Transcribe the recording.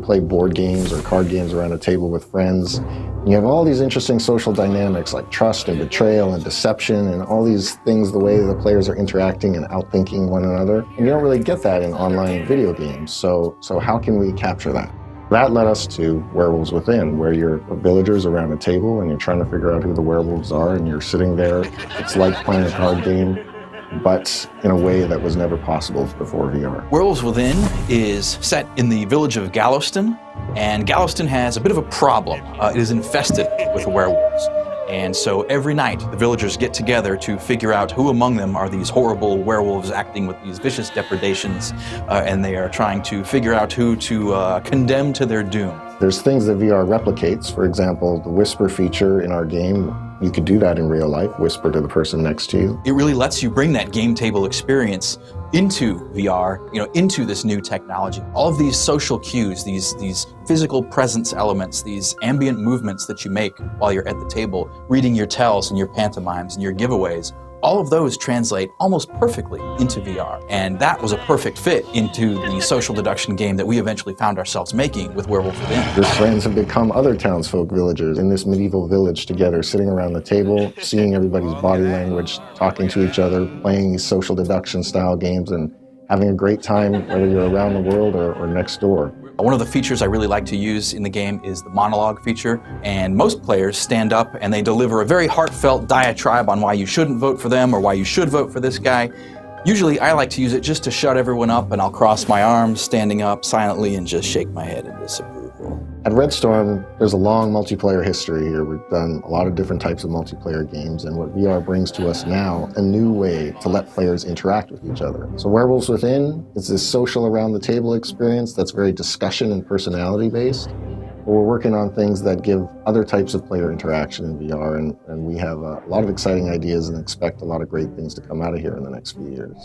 play board games or card games around a table with friends. And you have all these interesting social dynamics like trust and betrayal and deception and all these things, the way the players are interacting and outthinking one another. And you don't really get that in online video games. So how can we capture that? That led us to Werewolves Within, where you're villagers around a table and you're trying to figure out who the werewolves are, and you're sitting there. It's like playing a card game, but in a way that was never possible before VR. Werewolves Within is set in the village of Galveston, and Galveston has a bit of a problem. It is infested with werewolves. And so every night, the villagers get together to figure out who among them are these horrible werewolves acting with these vicious depredations, and they are trying to figure out who to condemn to their doom. There's things that VR replicates. For example, the whisper feature in our game, you could do that in real life, whisper to the person next to you. It really lets you bring that game table experience into VR, into this new technology. All of these social cues, these physical presence elements, these ambient movements that you make while you're at the table, reading your tells and your pantomimes and your giveaways, all of those translate almost perfectly into VR. And that was a perfect fit into the social deduction game that we eventually found ourselves making with Werewolves Within. Your friends have become other townsfolk villagers in this medieval village together, sitting around the table, seeing everybody's body language, talking to each other, playing these social deduction style games, and having a great time, whether you're around the world or next door. One of the features I really like to use in the game is the monologue feature, and most players stand up and they deliver a very heartfelt diatribe on why you shouldn't vote for them or why you should vote for this guy. Usually I like to use it just to shut everyone up, and I'll cross my arms, standing up silently, and just shake my head in disapproval. At Red Storm, there's a long multiplayer history here. We've done a lot of different types of multiplayer games, and what VR brings to us now, a new way to let players interact with each other. So Werewolves Within is this social around the table experience that's very discussion and personality based. But we're working on things that give other types of player interaction in VR, and we have a lot of exciting ideas and expect a lot of great things to come out of here in the next few years.